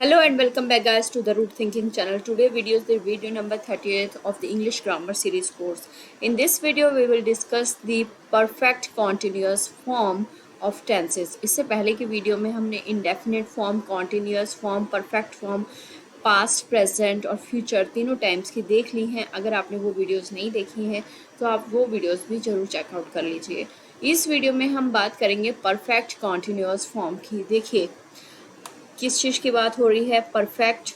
Hello and welcome back guys to the Root Thinking channel. Today video is the video number 38th of the English Grammar Series course. In this video we will discuss the perfect continuous form of tenses. इससे पहले की video में हमने indefinite form, continuous form, perfect form, past, present और future तीनों times की देख ली हैं. अगर आपने वो वीडियोस नहीं देखी हैं तो आप वो वीडियोस भी जरूर चेकआउट कर लीजिए. इस वीडियो में हम बात करेंगे परफेक्ट कॉन्टिन्यूअस फॉर्म की. देखिए किस चीज़ की बात हो रही है, परफेक्ट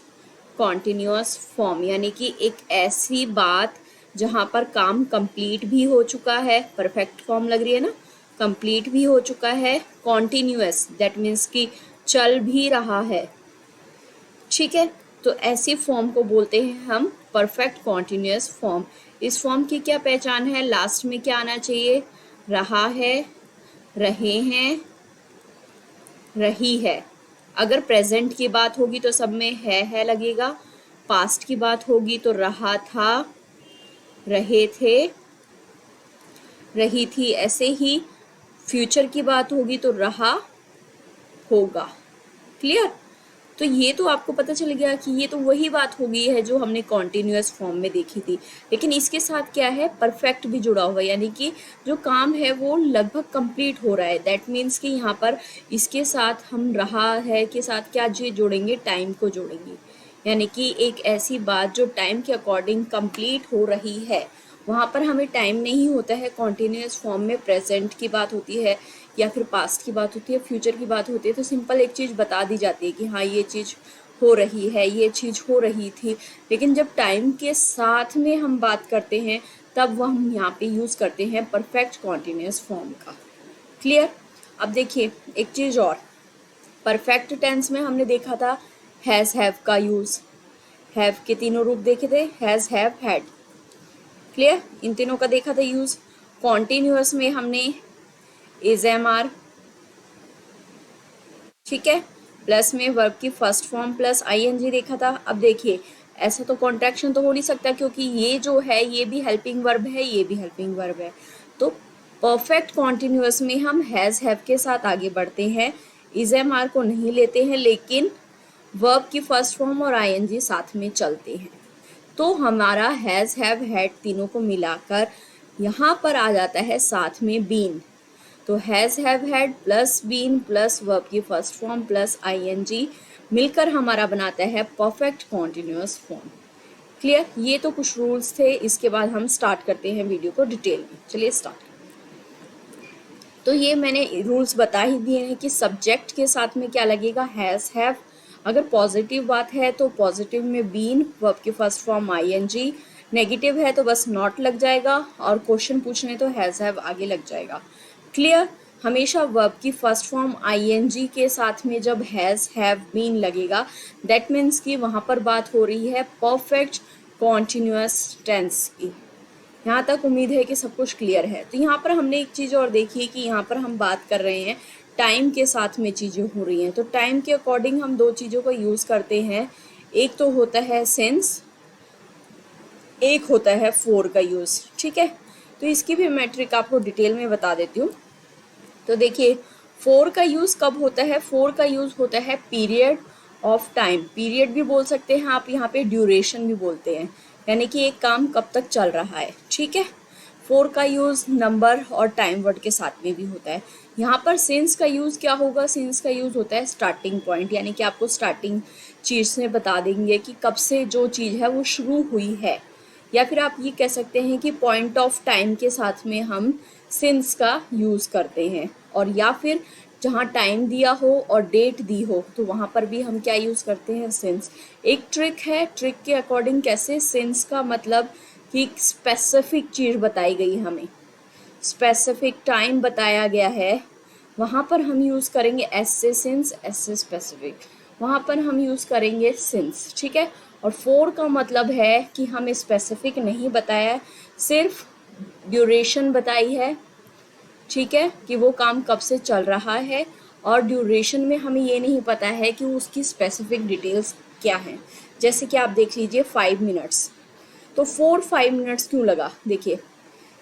कॉन्टिन्यूअस फॉर्म, यानी कि एक ऐसी बात जहाँ पर काम कंप्लीट भी हो चुका है. परफेक्ट फॉर्म लग रही है ना, कंप्लीट भी हो चुका है. कॉन्टिन्यूअस दैट मीन्स कि चल भी रहा है. ठीक है, तो ऐसी फॉर्म को बोलते हैं हम परफेक्ट कॉन्टिन्यूअस फॉर्म. इस फॉर्म की क्या पहचान है, लास्ट में क्या आना चाहिए, रहा है, रहे हैं, रही है. अगर प्रेजेंट की बात होगी तो सब में है लगेगा. पास्ट की बात होगी तो रहा था, रहे थे, रही थी. ऐसे ही फ्यूचर की बात होगी तो रहा होगा. क्लियर? तो ये तो आपको पता चल गया कि ये तो वही बात हो गई है जो हमने कॉन्टिन्यूअस फॉर्म में देखी थी. लेकिन इसके साथ क्या है, परफेक्ट भी जुड़ा हुआ है, यानी कि जो काम है वो लगभग कंप्लीट हो रहा है. दैट मीन्स कि यहाँ पर इसके साथ हम रहा है के साथ क्या चीज जोड़ेंगे, टाइम को जोड़ेंगे. यानी कि एक ऐसी बात जो टाइम के अकॉर्डिंग कंप्लीट हो रही है. वहाँ पर हमें टाइम नहीं होता है. कॉन्टिन्यूअस फॉर्म में प्रेजेंट की बात होती है या फिर पास्ट की बात होती है, फ्यूचर की बात होती है, तो सिंपल एक चीज़ बता दी जाती है कि हाँ ये चीज़ हो रही है, ये चीज़ हो रही थी. लेकिन जब टाइम के साथ में हम बात करते हैं तब वह हम यहाँ पे यूज़ करते हैं परफेक्ट कॉन्टिन्यूअस फॉर्म का. क्लियर? अब देखिए एक चीज़ और, परफेक्ट टेंस में हमने देखा था हैज़ हैव का यूज़. हैव के तीनों रूप देखे थे, हैज़, हैव, हैड. क्लियर? इन तीनों का देखा था यूज़. कॉन्टिन्यूअस में हमने इज, एम, आर, ठीक है, प्लस में वर्ब की फर्स्ट फॉर्म प्लस आईएनजी देखा था. अब देखिए ऐसा तो कॉन्ट्रैक्शन तो हो नहीं सकता क्योंकि ये जो है ये भी हेल्पिंग वर्ब है, ये भी हेल्पिंग वर्ब है. तो परफेक्ट कॉन्टिन्यूअस में हम हैज़ हैव के साथ आगे बढ़ते हैं, इज, एम, आर को नहीं लेते हैं, लेकिन वर्ब की फर्स्ट फॉर्म और आईएनजी साथ में चलते हैं. तो हमारा हैज़, हैव, हैड तीनों को मिलाकर यहाँ पर आ जाता है साथ में बीन. तो has, have, had plus been plus verb की फर्स्ट फॉर्म प्लस आईएनजी मिलकर हमारा बनाता है परफेक्ट कॉन्टिन्यूअस फॉर्म. क्लियर? ये तो कुछ रूल्स थे. इसके बाद हम स्टार्ट करते हैं वीडियो को डिटेल में. चलिए स्टार्ट. तो ये मैंने रूल्स बता ही दिए हैं कि सब्जेक्ट के साथ में क्या लगेगा, हैज़, हैव. अगर पॉजिटिव बात है तो पॉजिटिव में बीन, वर्ब की फर्स्ट फॉर्म आईएनजी. नेगेटिव है तो बस नॉट लग जाएगा और क्वेश्चन पूछने तो हैज़, हैव आगे लग जाएगा. क्लियर? हमेशा वर्ब की फर्स्ट फॉर्म आईएनजी के साथ में जब हैज़, हैव, बीन लगेगा दैट मीन्स कि वहाँ पर बात हो रही है परफेक्ट कॉन्टिन्यूअस टेंस की. यहाँ तक उम्मीद है कि सब कुछ क्लियर है. तो यहाँ पर हमने एक चीज़ और देखी है कि यहाँ पर हम बात कर रहे हैं टाइम के साथ में चीज़ें हो रही हैं. तो टाइम के अकॉर्डिंग हम दो चीज़ों का यूज़ करते हैं. एक तो होता है सिंस, एक होता है फोर का यूज़. ठीक है, तो इसकी भी मैट्रिक आपको डिटेल में बता देती हूँ. तो देखिए फोर का यूज़ कब होता है, फोर का यूज़ होता है पीरियड ऑफ टाइम. पीरियड भी बोल सकते हैं आप, यहाँ पे ड्यूरेशन भी बोलते हैं, यानी कि एक काम कब तक चल रहा है. ठीक है, फोर का यूज़ नंबर और टाइम वर्ड के साथ में भी होता है. यहाँ पर सिंस का यूज़ क्या होगा, सिंस का यूज़ होता है स्टार्टिंग पॉइंट, यानी कि आपको स्टार्टिंग चीज़ से बता देंगे कि कब से जो चीज़ है वो शुरू हुई है. या फिर आप ये कह सकते हैं कि पॉइंट ऑफ टाइम के साथ में हम सिंस का यूज़ करते हैं. और या फिर जहाँ टाइम दिया हो और डेट दी हो तो वहाँ पर भी हम क्या यूज़ करते हैं, सिंस. एक ट्रिक है, ट्रिक के अकॉर्डिंग कैसे, सिंस का मतलब कि स्पेसिफिक चीज़ बताई गई, हमें स्पेसिफिक टाइम बताया गया है, वहाँ पर हम यूज़ करेंगे एस से सिंस, एस से स्पेसिफिक, वहाँ पर हम यूज़ करेंगे सिंस. ठीक है, और फोर का मतलब है कि हमें स्पेसिफिक नहीं बताया, सिर्फ ड्यूरेशन बताई है. ठीक है, कि वो काम कब से चल रहा है, और ड्यूरेशन में हमें ये नहीं पता है कि उसकी स्पेसिफिक डिटेल्स क्या हैं. जैसे कि आप देख लीजिए 5 मिनट्स, तो 5 मिनट्स क्यों लगा, देखिए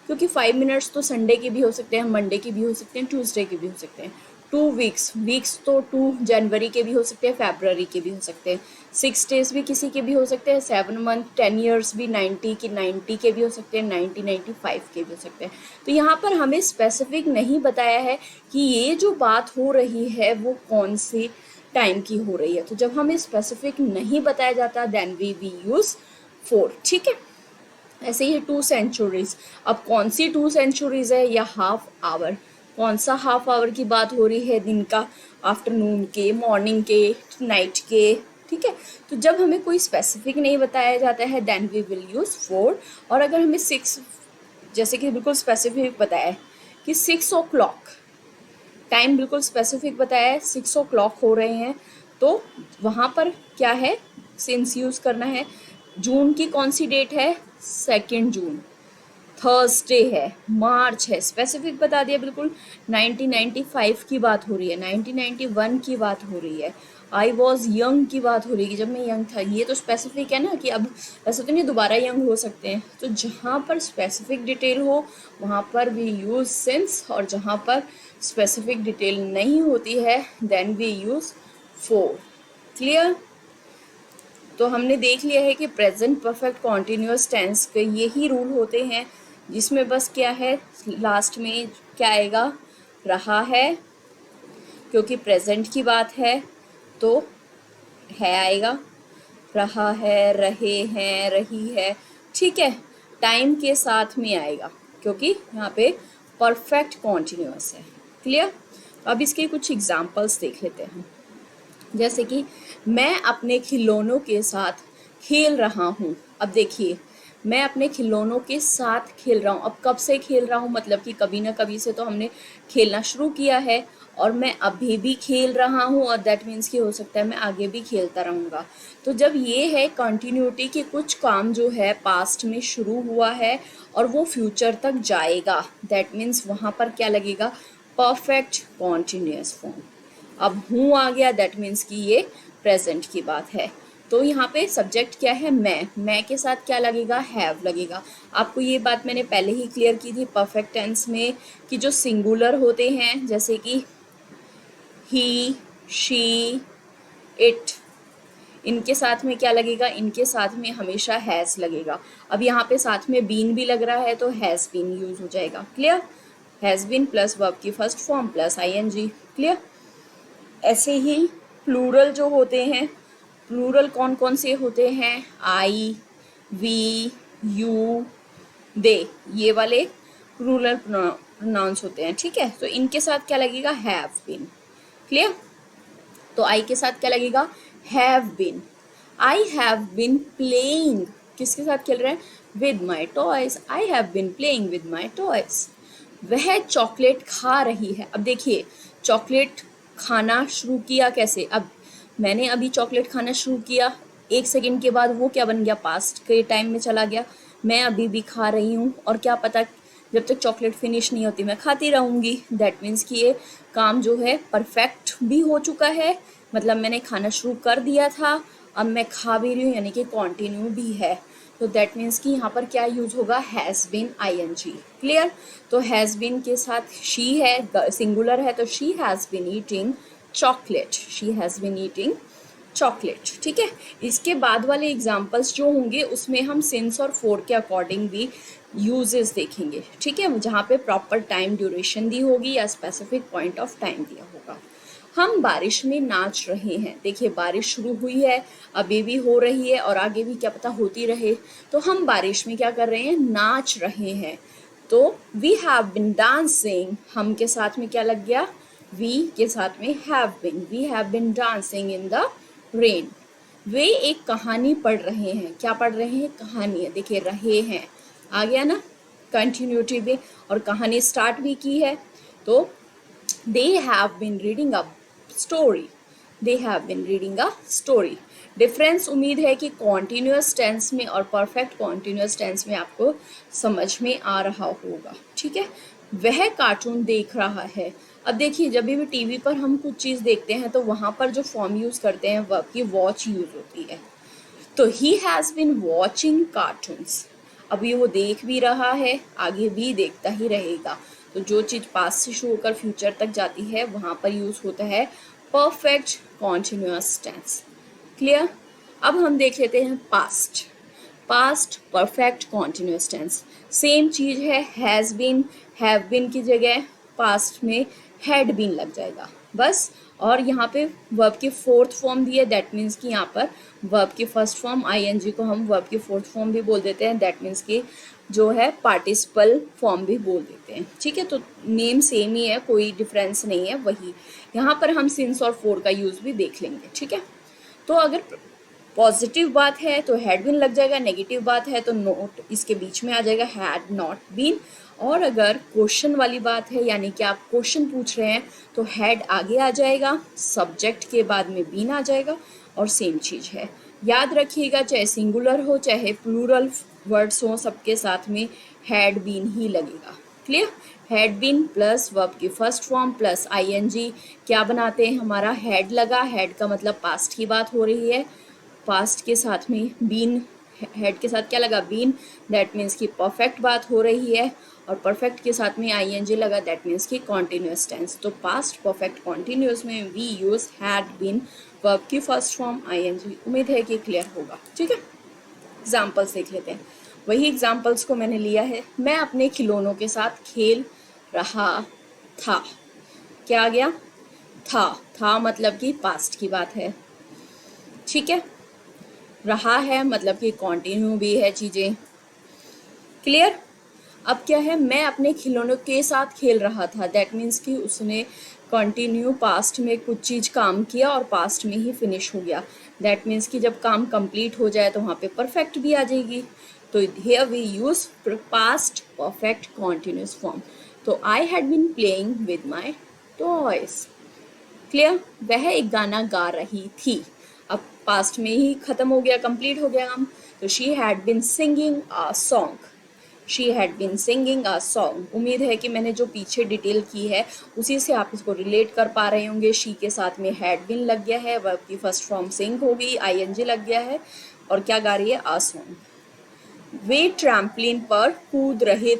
क्योंकि 5 मिनट्स तो संडे के भी हो सकते हैं, मंडे के भी हो सकते हैं, ट्यूसडे के भी हो सकते हैं. 2 वीक्स, वीक्स तो 2 जनवरी के भी हो सकते हैं, फेबररी के भी हो सकते हैं, 6 डेज भी किसी के भी हो सकते हैं, 7 मंथ, 10 ईयर्स भी 90 के भी हो सकते हैं, 95 के भी हो सकते हैं। तो यहाँ पर हमें स्पेसिफिक नहीं बताया है कि ये जो बात हो रही है वो कौन सी टाइम की हो रही है। तो जब हमें स्पेसिफिक नहीं बताया जाता देन वी यूज 4, ठीक है। ऐसे ही 2 सेंचुरीज, अब कौन सी 2 सेंचुरीज है या हाफ आवर, कौन सा हाफ आवर की बात हो रही है, दिन का, आफ्टरनून के, मॉर्निंग के, नाइट के, ठीक है। तो जब हमें कोई स्पेसिफिक नहीं बताया जाता है देन वी विल यूज 4। और अगर हमें 6, जैसे कि बिल्कुल स्पेसिफिक बताया है कि 6 o'clock, टाइम बिल्कुल स्पेसिफिक बताया है 6 o'clock हो रहे हैं, तो वहाँ पर क्या है, सिंस यूज करना है। जून की कौन सी डेट है, 2 जून, थर्सडे है, मार्च है, स्पेसिफिक बता दिया बिल्कुल। 1995 की बात हो रही है, 1991 की बात हो रही है, आई वॉज यंग की बात हो रही है कि जब मैं यंग था, ये तो स्पेसिफिक है ना कि अब ऐसा तो नहीं दोबारा यंग हो सकते हैं। तो जहाँ पर स्पेसिफिक डिटेल हो वहाँ पर वी यूज सिंस, और जहाँ पर स्पेसिफिक डिटेल नहीं होती है देन वी यूज 4। क्लियर। तो हमने देख लिया है कि प्रेजेंट परफेक्ट कॉन्टिन्यूअस टेंस के यही रूल होते हैं, जिसमें बस क्या है, लास्ट में क्या आएगा, रहा है, क्योंकि प्रेजेंट की बात है तो है आएगा, रहा है, रहे हैं, रही है, ठीक है। टाइम के साथ में आएगा क्योंकि यहाँ पे परफेक्ट कॉन्टिन्यूअस है। क्लियर। अब इसके कुछ एग्जाम्पल्स देख लेते हैं। जैसे कि मैं अपने खिलौनों के साथ खेल रहा हूँ। अब देखिए, मैं अपने खिलौनों के साथ खेल रहा हूँ। अब कब से खेल रहा हूँ, मतलब कि कभी ना कभी से तो हमने खेलना शुरू किया है, और मैं अभी भी खेल रहा हूँ, और दैट मीन्स कि हो सकता है मैं आगे भी खेलता रहूँगा। तो जब ये है कंटिन्यूटी कि कुछ काम जो है पास्ट में शुरू हुआ है और वो फ्यूचर तक जाएगा, दैट मीन्स वहाँ पर क्या लगेगा, परफेक्ट कॉन्टिन्यूअस फॉर्म। अब हूँ आ गया, दैट मीन्स कि ये प्रेजेंट की बात है। तो यहाँ पे सब्जेक्ट क्या है, मैं के साथ क्या लगेगा, हैव लगेगा। आपको ये बात मैंने पहले ही क्लियर की थी परफेक्ट टेंस में कि जो सिंगुलर होते हैं जैसे कि ही, शी, इट, इनके साथ में क्या लगेगा, इनके साथ में हमेशा हैज़ लगेगा। अब यहाँ पे साथ में बीन भी लग रहा है तो हैज़ बीन यूज हो जाएगा। Clear. Has been plus verb की first form plus ING. Clear. ऐसे ही प्लूरल जो होते हैं, प्लूरल कौन कौन से होते हैं, आई, वी, यू, दे, ये वाले प्लूरल प्रोनाउंस होते हैं, ठीक है। तो इनके साथ क्या लगेगा, हैव बीन। क्लियर। तो आई के साथ क्या लगेगा, have been. I have been playing, किसके साथ खेल रहे हैं, with my toys. I have been playing with my toys. वह चॉकलेट खा रही है। अब देखिए, चॉकलेट खाना शुरू किया कैसे, अब मैंने अभी चॉकलेट खाना शुरू किया, 1 सेकंड के बाद वो क्या बन गया, पास्ट के टाइम में चला गया। मैं अभी भी खा रही हूँ, और क्या पता जब तक चॉकलेट फिनिश नहीं होती मैं खाती रहूँगी। दैट मीन्स कि ये काम जो है परफेक्ट भी हो चुका है, मतलब मैंने खाना शुरू कर दिया था, अब मैं खा भी रही हूँ, यानी कि कॉन्टिन्यू भी है। तो दैट मीन्स कि यहाँ पर क्या यूज होगा, हैज़ बीन आईएनजी। क्लियर। तो हैज़ बीन के साथ शी है, सिंगुलर है, तो she has been eating chocolate, she has been eating chocolate, ठीक है। इसके बाद वाले एग्जाम्पल्स जो होंगे उसमें हम सिंस और फोर के अकॉर्डिंग भी यूजेस देखेंगे, ठीक है, जहाँ पे प्रॉपर टाइम ड्यूरेशन दी होगी या स्पेसिफिक पॉइंट ऑफ टाइम दिया होगा। हम बारिश में नाच रहे हैं। देखिए, बारिश शुरू हुई है, अभी भी हो रही है, और आगे भी क्या पता होती रहे। तो हम बारिश में क्या कर रहे हैं, नाच रहे हैं। तो वी हैव बिन डांसिंग, हम के साथ में क्या लग गया, वी के साथ में have been, we have been dancing in the rain. वे एक कहानी पढ़ रहे हैं, क्या पढ़ रहे हैं, कहानी है। देखिए, रहे हैं आ गया ना कंटिन्यूटी में, और कहानी स्टार्ट भी की है। तो they have been reading a story, they have been reading a story. Difference उम्मीद है कि कॉन्टिन्यूअस टेंस में और परफेक्ट कॉन्टिन्यूअस टेंस में आपको समझ में आ रहा होगा, ठीक है। वह कार्टून देख रहा है। अब देखिए, जब भी टीवी पर हम कुछ चीज़ देखते हैं तो वहाँ पर जो फॉर्म यूज़ करते हैं वर्ब की वॉच यूज़ होती है। तो he has been watching cartoons, अभी वो देख भी रहा है, आगे भी देखता ही रहेगा। तो जो चीज़ पास्ट से शुरू होकर फ्यूचर तक जाती है वहाँ पर यूज़ होता है परफेक्ट कॉन्टिन्यूअस टेंस। क्लियर। अब हम देख लेते हैं past. Past perfect continuous tense same चीज है, हैज बीन हैव बीन की जगह पास्ट में हैड बीन लग जाएगा बस। और यहाँ पे वर्ब की फोर्थ फॉर्म दी है, दैट मीन्स कि यहाँ पर वर्ब की फर्स्ट फॉर्म आईएनजी को हम वर्ब की फोर्थ फॉर्म भी बोल देते हैं, दैट मीन्स कि जो है पार्टिसिपल फॉर्म भी बोल देते हैं। ठीक है, तो नेम सेम ही है, कोई डिफरेंस नहीं है, वही यहाँ पर हम सिंस और फोर का यूज भी देख लेंगे। ठीक है, तो अगर पॉजिटिव बात है तो हैड बीन लग जाएगा, नेगेटिव बात है तो नोट इसके बीच में आ जाएगा, हैड नॉट बीन। और अगर क्वेश्चन वाली बात है यानी कि आप क्वेश्चन पूछ रहे हैं तो हैड आगे आ जाएगा, सब्जेक्ट के बाद में बीन आ जाएगा और सेम चीज है। याद रखिएगा चाहे सिंगुलर हो चाहे प्लूरल वर्ड्स हो सबके साथ में हैड बीन ही लगेगा। Clear. Had been plus verb की फर्स्ट फॉर्म प्लस आईएनजी क्या बनाते हैं, हमारा हैड लगा, हैड का मतलब पास्ट की बात हो रही है, पास्ट के साथ में बीन, हेड के साथ क्या लगा बीन, दैट मीन्स की परफेक्ट बात हो रही है, और परफेक्ट के साथ में आईएनजी लगा, दैट मीन्स की कॉन्टिन्यूअस टेंस। तो पास्ट परफेक्ट कॉन्टिन्यूअस में we use had been, verb की फर्स्ट फॉर्म आईएनजी। उम्मीद है कि क्लियर होगा। ठीक है, एग्जाम्पल्स देख लेते हैं। वही एग्जाम्पल्स को मैंने लिया है, मैं अपने खिलौनों के साथ खेल रहा था। क्या आ गया, था मतलब कि पास्ट की बात है। ठीक है, रहा है मतलब कि कंटिन्यू भी है चीजें। क्लियर। अब क्या है, मैं अपने खिलौनों के साथ खेल रहा था, दैट मीन्स कि उसने कंटिन्यू पास्ट में कुछ चीज काम किया और पास्ट में ही फिनिश हो गया, दैट मीन्स कि जब काम कंप्लीट हो जाए तो वहाँ पे परफेक्ट भी आ जाएगी। तो here we use past perfect continuous form. तो I had been playing with my toys. Clear. वह एक गाना गा रही थी, अब पास्ट में ही खत्म हो गया, कंप्लीट हो गया काम। तो she had been singing a song, she had been singing a song. उम्मीद है कि मैंने जो पीछे डिटेल की है उसी से आप इसको रिलेट कर पा रहे होंगे। शी के साथ में हैड बिन लग गया है, वर्ब की फर्स्ट फॉर्म सिंग हो गई, आईएनजी लग गया है, और क्या गा रही है, अ सॉन्ग। वे ट्रैम्पलिन पर कूद रहे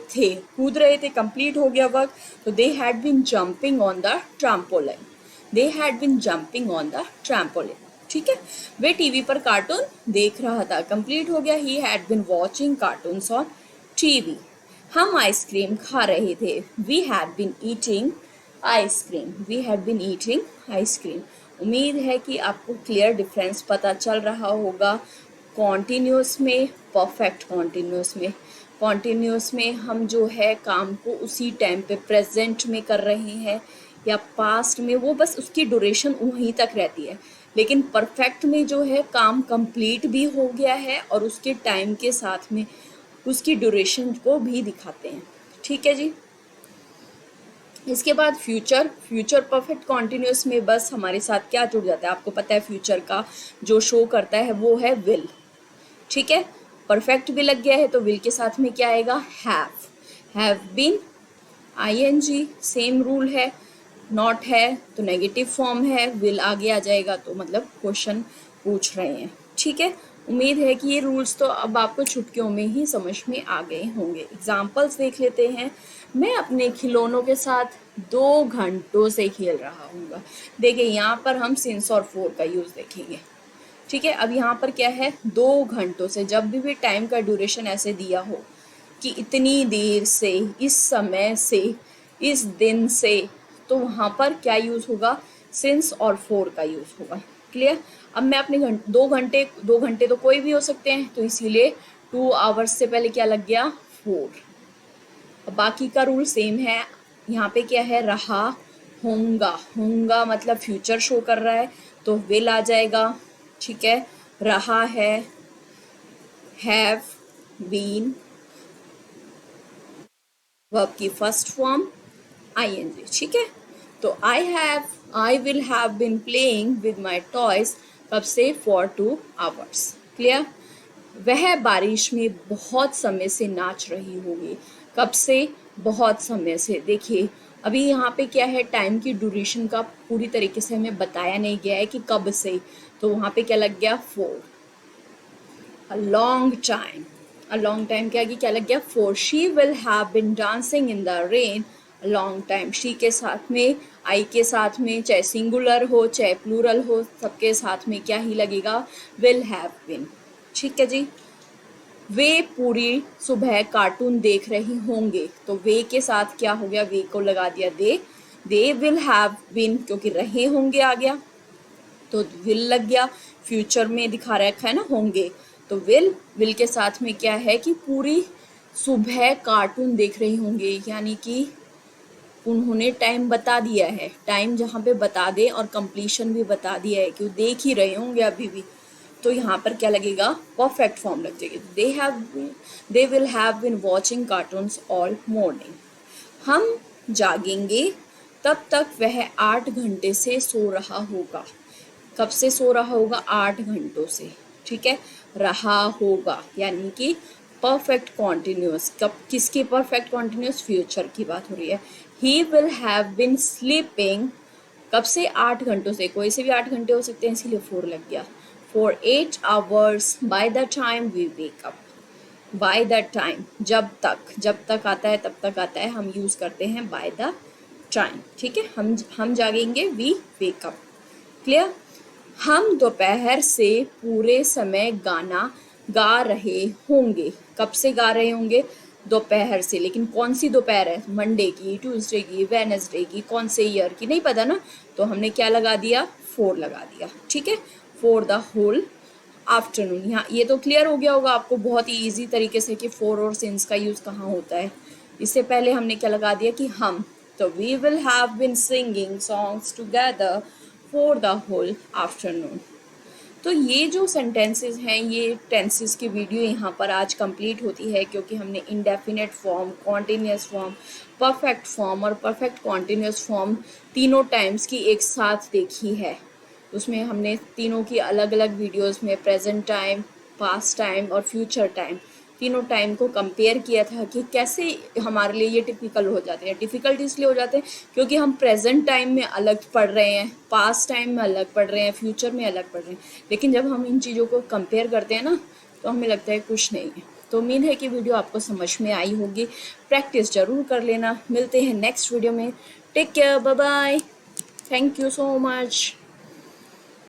थे, कंप्लीट हो गया वर्क। तो they had been jumping on the trampoline, they had been jumping on the trampoline. ठीक है, वे टीवी पर कार्टून देख रहा था, कंप्लीट हो गया, he had been watching cartoons on TV. हम आइसक्रीम खा रहे थे, we had been eating ice cream, we had been eating ice cream. उम्मीद है कि आपको क्लियर डिफरेंस पता चल रहा होगा कॉन्टिन्यूस में, परफेक्ट कॉन्टिन्यूस में। कॉन्टिन्यूस में हम जो है काम को उसी टाइम पे प्रेजेंट में कर रहे हैं या पास्ट में, वो बस उसकी ड्यूरेशन वहीं तक रहती है। लेकिन परफेक्ट में जो है काम कंप्लीट भी हो गया है और उसके टाइम के साथ में उसकी ड्यूरेशन को भी दिखाते हैं। ठीक है जी। इसके बाद फ्यूचर परफेक्ट कॉन्टिन्यूस में बस हमारे साथ क्या जुड़ जाता है, आपको पता है फ्यूचर का जो शो करता है वो है विल। ठीक है, परफेक्ट भी लग गया है तो विल के साथ में क्या आएगा, have been, ING, same rule है। नॉट है तो नेगेटिव फॉर्म है, विल आगे आ जाएगा तो मतलब क्वेश्चन पूछ रहे हैं। ठीक है, उम्मीद है कि ये रूल्स तो अब आपको छुटकियों में ही समझ में आ गए होंगे। एग्जाम्पल्स देख लेते हैं। मैं अपने खिलौनों के साथ 2 घंटों से खेल रहा हूँ। देखिए यहाँ पर हम सिंस और फोर का यूज देखेंगे। ठीक है, अब यहाँ पर क्या है, 2 घंटों से, जब भी टाइम का ड्यूरेशन ऐसे दिया हो कि इतनी देर से, इस समय से, इस दिन से, तो वहाँ पर क्या यूज होगा, सिंस और फोर का यूज होगा। क्लियर। अब मैं अपने 2 घंटे तो कोई भी हो सकते हैं, तो इसीलिए 2 आवर्स से पहले क्या लग गया, 4। अब बाकी का रूल सेम है। यहाँ पे क्या है, रहा होगा मतलब फ्यूचर शो कर रहा है तो विल आ जाएगा। ठीक है, रहा है, हैव बीन, वर्ब की फर्स्ट फॉर्म आईएनजी। ठीक है, तो I will have been playing with my toys, कब से, फॉर 2 आवर्स। क्लियर। वह बारिश में बहुत समय से नाच रही होगी, कब से, बहुत समय से। देखिए अभी यहाँ पे क्या है, टाइम की ड्यूरेशन का पूरी तरीके से हमें बताया नहीं गया है कि कब से, तो वहाँ पे क्या लग गया, for a long time. A long time क्या लग गया, for she will have been dancing in the rain long time. She के साथ में, आई के साथ में, चाहे सिंगुलर हो चाहे प्लूरल हो, सबके साथ में क्या ही लगेगा, विल हैव बीन। ठीक है जी। वे पूरी सुबह कार्टून देख रही होंगे, तो वे के साथ क्या हो गया, वे को लगा दिया दे विल हैव बीन, क्योंकि रहे होंगे आ गया तो विल लग गया। फ्यूचर में दिखा रखा है ना होंगे, तो विल के साथ में क्या है कि पूरी सुबह कार्टून देख रही होंगे, यानी कि उन्होंने टाइम बता दिया है। टाइम जहाँ पे बता दे और कंप्लीशन भी बता दिया है कि वो देख ही रहे होंगे अभी भी, तो यहाँ पर क्या लगेगा, परफेक्ट फॉर्म लग जाएगी। They will have been watching cartoons all morning. हम जागेंगे तब तक वह 8 घंटे से सो रहा होगा। कब से सो रहा होगा, 8 घंटों से। ठीक है, रहा होगा यानी कि परफेक्ट कॉन्टिन्यूस। कब, किसकी परफेक्ट कॉन्टिन्यूस, फ्यूचर की बात हो रही है। He will have been sleeping, कब से, 8 घंटों से। कोई से भी 8 घंटे हो सकते हैं, इसीलिए 4 लग गया। For 8 hours by the time we wake up. By the time, जब तक आता है तब तक आता है, हम यूज करते हैं बाय द टाइम। ठीक है, हम जागेंगे, वी वेक अप। क्लियर। हम दोपहर से पूरे समय गाना गा रहे होंगे। कब से गा रहे होंगे, दोपहर से। लेकिन कौन सी दोपहर है, मंडे की, ट्यूसडे की, वेडनेसडे की, कौन से ईयर की, नहीं पता ना, तो हमने क्या लगा दिया, 4 लगा दिया। ठीक है, फॉर द होल आफ्टरनून। यहाँ ये तो क्लियर हो गया होगा आपको बहुत ही ईजी तरीके से कि फॉर और सिंस का यूज कहाँ होता है। इससे पहले हमने क्या लगा दिया कि हम, तो we will have been singing songs together for the whole afternoon. तो ये जो सेंटेंसेस हैं, ये टेंसेस की वीडियो यहाँ पर आज कंप्लीट होती है, क्योंकि हमने indefinite form, continuous form, perfect form और परफेक्ट कॉन्टिन्यूस फॉर्म तीनों टाइम्स की एक साथ देखी है। उसमें हमने तीनों की अलग अलग वीडियोस में प्रेजेंट टाइम, पास्ट टाइम और फ्यूचर टाइम, तीनों टाइम को कंपेयर किया था कि कैसे हमारे लिए ये टिपिकल हो जाते हैं। डिफ़िकल्ट इसलिए हो जाते हैं क्योंकि हम प्रेजेंट टाइम में अलग पढ़ रहे हैं, पास्ट टाइम में अलग पढ़ रहे हैं, फ्यूचर में अलग पढ़ रहे हैं। लेकिन जब हम इन चीज़ों को कंपेयर करते हैं ना, तो हमें लगता है कुछ नहीं है। तो उम्मीद है कि वीडियो आपको समझ में आई होगी। प्रैक्टिस ज़रूर कर लेना। मिलते हैं नेक्स्ट वीडियो में। Take care, bye bye, thank you so much.